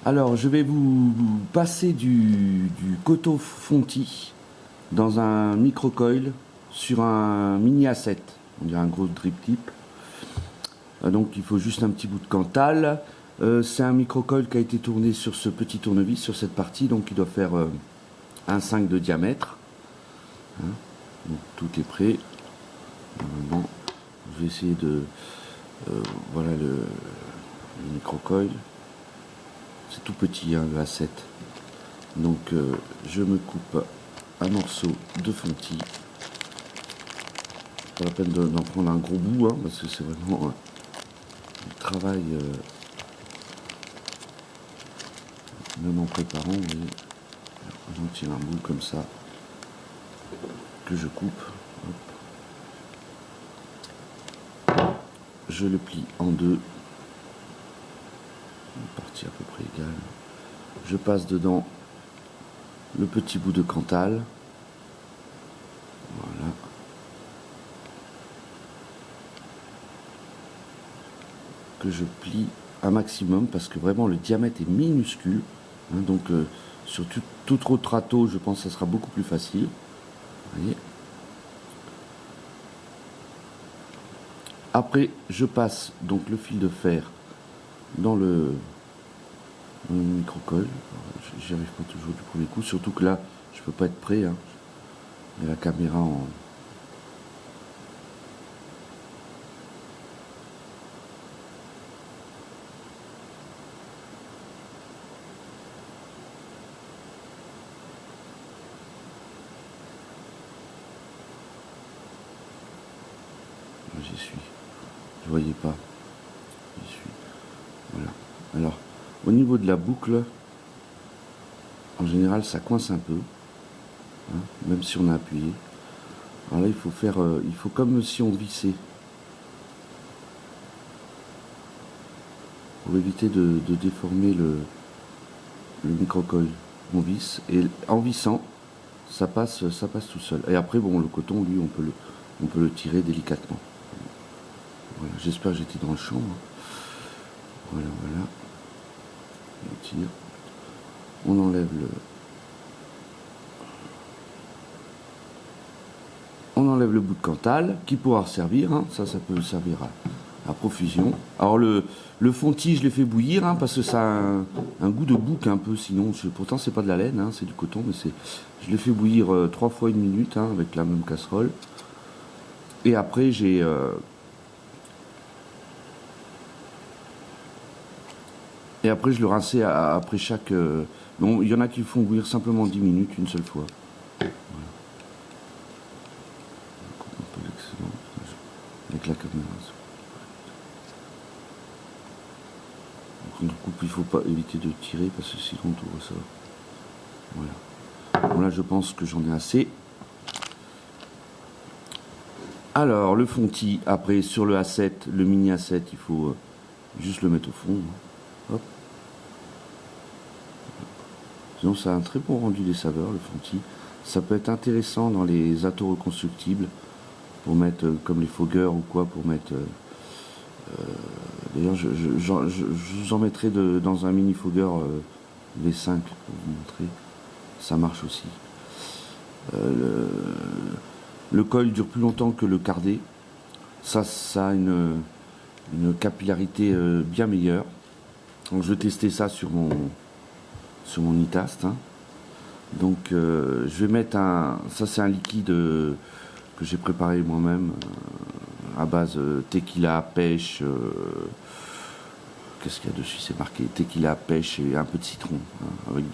Alors, je vais vous passer du coteau fonti dans un microcoil sur un mini A7. On dirait un gros drip tip. Donc, il faut juste un petit bout de Cantal. C'est un microcoil qui a été tourné sur ce petit tournevis, sur cette partie. Donc, il doit faire 1,5 de diamètre. Hein, donc, tout est prêt. Normalement, je vais essayer de... voilà le microcoil. C'est tout petit, hein, le A7. Donc je me coupe un morceau de fontis. Pas la peine d'en prendre un gros bout, hein, parce que c'est vraiment du travail, même en préparant. J'en tire un bout comme ça, que je coupe. Hop. Je le plie en deux. Une partie à peu près égale. Je passe dedans le petit bout de Cantal. Voilà. Que je plie un maximum parce que vraiment le diamètre est minuscule. Hein, donc sur tout autre râteau, je pense que ça sera beaucoup plus facile. Vous voyez. Après, je passe donc le fil de fer dans le microcoil. J'y arrive pas toujours du premier coup, surtout que là, je peux pas être prêt. Hein. Et la caméra en... J'y suis. Je voyais pas. J'y suis. Voilà. Alors, au niveau de la boucle, en général, ça coince un peu, hein, même si on a appuyé. Alors là, il faut faire, il faut comme si on vissait, pour éviter de déformer le microcoil. On visse et en vissant, ça passe tout seul. Et après, bon, le coton, lui, on peut le tirer délicatement. Voilà, j'espère que j'étais dans le champ. Hein. Voilà. On tire. On enlève le bout de Cantal qui pourra servir. Hein. Ça peut servir à profusion. Alors le fontis, je l'ai fait bouillir hein, parce que ça a un goût de bouc un peu. Sinon, pourtant c'est pas de la laine, hein, c'est du coton, mais je l'ai fait bouillir 3 fois 1 minute hein, avec la même casserole. Et après j'ai je le rinçais après chaque... bon, il y en a qui font bouillir simplement 10 minutes, une seule fois. Voilà. On coupe un peu l'excellent avec la caméra. Donc, on coupe, il ne faut pas éviter de tirer parce que sinon tout ressort. Voilà. Bon, là, je pense que j'en ai assez. Alors, le fontis, après, sur le A7, le mini A7, il faut juste le mettre au fond. Hop. Sinon, ça a un très bon rendu des saveurs, le fontis. Ça peut être intéressant dans les atauts reconstructibles, pour mettre, comme les fogueurs ou quoi, pour mettre... D'ailleurs, je vous en mettrai dans un mini fogueur V5 pour vous montrer. Ça marche aussi. Le coil dure plus longtemps que le cardé. Ça a une capillarité bien meilleure. Donc, je vais tester ça sur mon Itast. Hein. Donc, je vais mettre ça, c'est un liquide que j'ai préparé moi-même à base tequila, pêche. Qu'est-ce qu'il y a dessus? C'est marqué tequila, pêche et un peu de citron, hein, avec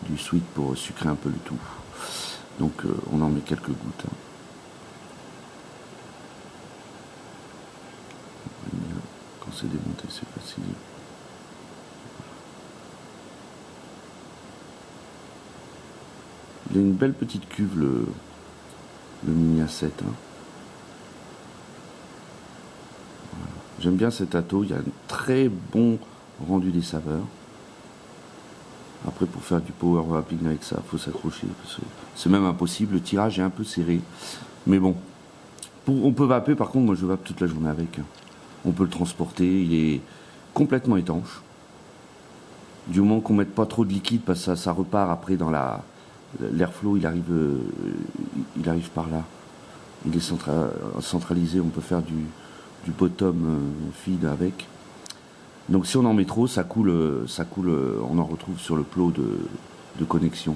du sweet pour sucrer un peu le tout. Donc, on en met quelques gouttes. Hein. Quand c'est démonté, c'est facile. Il a une belle petite cuve, le mini A7. Hein. Voilà. J'aime bien cet atau, il y a un très bon rendu des saveurs. Après, pour faire du power wrapping avec ça, il faut s'accrocher. C'est même impossible, le tirage est un peu serré. Mais bon, on peut vaper, par contre, moi je vape toute la journée avec. On peut le transporter, il est complètement étanche. Du moment qu'on ne mette pas trop de liquide, parce que ça repart après dans l'airflow, il arrive par là. Il est centralisé, on peut faire du bottom feed avec. Donc si on en met trop, ça coule, on en retrouve sur le plot de connexion.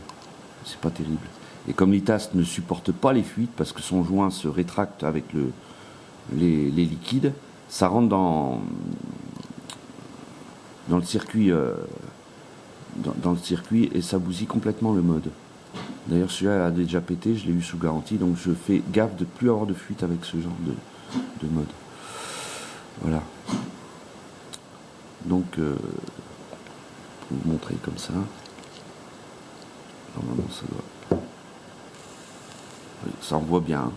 C'est pas terrible. Et comme l'ITAST ne supporte pas les fuites, parce que son joint se rétracte avec les liquides, ça rentre dans le circuit dans le circuit et ça bousille complètement le mode. D'ailleurs celui-là a déjà pété, je l'ai eu sous garantie, donc je fais gaffe de ne plus avoir de fuite avec ce genre de mode. Voilà. Donc pour vous montrer comme ça. Normalement ça doit. Ça envoie bien. Hein.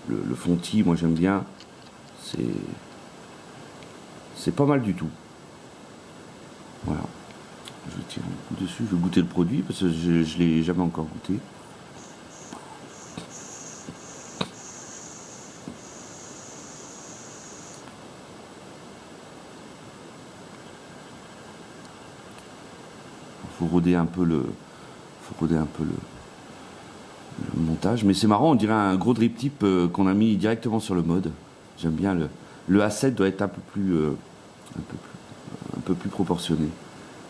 Le fonti, moi j'aime bien. C'est pas mal du tout. Voilà. Je tire un coup dessus, je vais goûter le produit parce que je ne l'ai jamais encore goûté. Faut roder un peu le montage, mais c'est marrant, on dirait un gros drip tip qu'on a mis directement sur le mode. J'aime bien le A7 doit être un peu plus proportionné.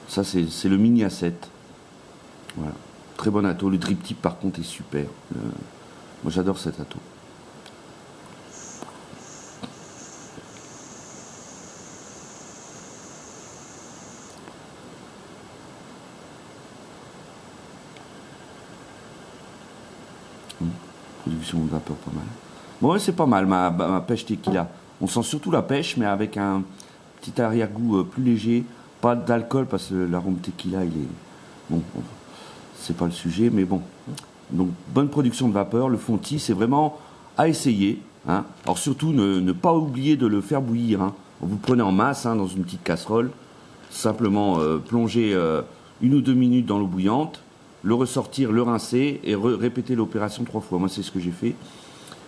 Ça c'est le mini A7. Voilà. Très bon atto. Le drip tip par contre est super. Moi j'adore cet atto. Production de vapeur pas mal. Bon ouais, c'est pas mal ma pêche tequila. On sent surtout la pêche mais avec un petit arrière-goût plus léger. Pas d'alcool parce que l'arôme tequila il est... Bon, c'est pas le sujet mais bon. Donc bonne production de vapeur. Le fonti c'est vraiment à essayer. Hein. Alors surtout ne pas oublier de le faire bouillir. Hein. Vous prenez en masse hein, dans une petite casserole. Simplement plonger 1 ou 2 minutes dans l'eau bouillante. Le ressortir, le rincer et répéter l'opération 3 fois. Moi, c'est ce que j'ai fait.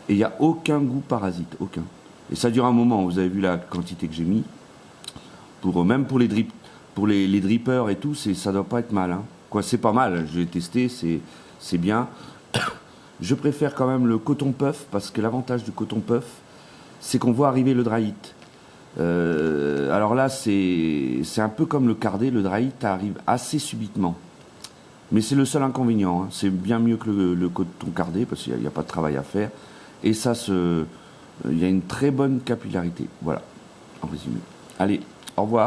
Et il n'y a aucun goût parasite, aucun. Et ça dure un moment. Vous avez vu la quantité que j'ai mis. Même pour les drippers et tout, ça doit pas être mal. Hein. Quoi, c'est pas mal. Je l'ai testé, c'est bien. Je préfère quand même le coton puff parce que l'avantage du coton puff, c'est qu'on voit arriver le dry heat. Alors là, c'est un peu comme le cardé. Le dry heat arrive assez subitement. Mais c'est le seul inconvénient. Hein. C'est bien mieux que le coton cardé parce qu'il n'y a pas de travail à faire. Et ça, il y a une très bonne capillarité. Voilà, en résumé. Allez, au revoir.